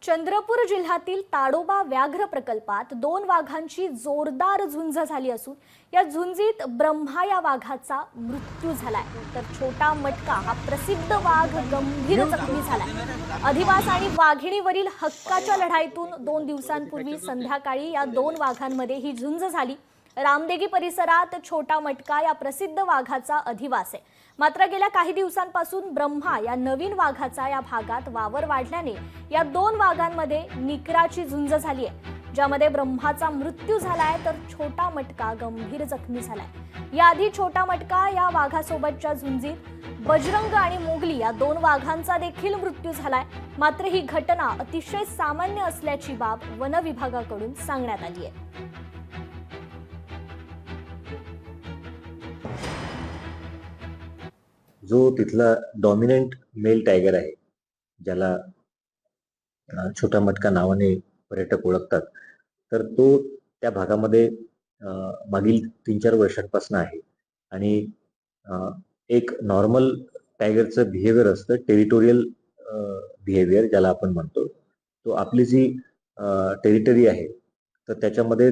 चंद्रपूर जिल्ह्यातील ताडोबा व्याघ्र प्रकल्पात 2 वाघांची जोरदार झुंज झाली असून या झुंजीत ब्रह्मा या वाघाचा मृत्यू झालाय, तर छोटा मटका हा प्रसिद्ध वाघ गंभीर जखमी झालाय। अधिवास आणि वाघिणीवरील हक्काच्या लढाईतून 2 दिवसांपूर्वी संध्याकाळी या 2 वाघांमध्ये ही झुंज झाली। रामदेगी परिसरात छोटा मटका या प्रसिद्ध वाघाचा अधिवास आहे, मात्र गेल्या काही दिवसांपासून ब्रह्मा या नवीन वाघाचा या भागात वावर वाढल्याने या 2 वाघांमध्ये निकराची झुंज झाली आहे, ज्यामध्ये ब्रह्माचा मृत्यू झालाय तर छोटा मटका गंभीर जखमी झालाय। याआधी छोटा मटका या वाघासोबतच्या झुंजीत बजरंग आणि मोगली या 2 वाघांचा देखील मृत्यू झालाय, मात्र ही घटना अतिशय सामान्य असल्याची बाब वन विभागाकडून सांगण्यात आली आहे। जो तिथला डॉमिनंट मेल टायगर आहे, ज्याला छोटा मटका नावाने पर्यटक ओळखतात, तर तो त्या भागामध्ये मागील 3-4 वर्षांपासून आहे। आणि एक नॉर्मल टायगरचं बिहेवियर असतं, टेरिटोरियल बिहेवियर ज्याला आपण म्हणतो। तो आपली जी टेरिटरी आहे तर त्याच्यामध्ये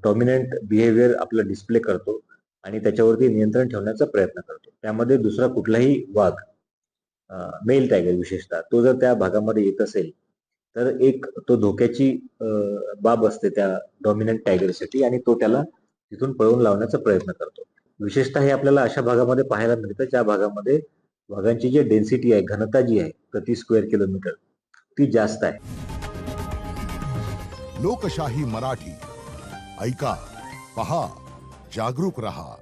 डॉमिनंट बिहेवियर आपला डिस्प्ले करतो आणि त्याच्यावरती नियंत्रण ठेवण्याचा प्रयत्न करतो। त्यामध्ये दुसरा कुठलाही वाघ, मेल टायगर विशेषतः, तो जर त्या भागामध्ये येत असेल तर एक तो धोक्याची बाब असते त्या डॉमिनंट टायगरसाठी आणि तो त्याला तिथून पळवून लावण्याचा प्रयत्न करतो। विशेषतः हे आपल्याला अशा भागामध्ये पाहायला मिळतं ज्या भागामध्ये वाघांची जी डेन्सिटी आहे, घनता जी आहे प्रति स्क्वेअर किलोमीटर, ती जास्त आहे। लोकशाही मराठी ऐका, पहा, जागरूक रहा।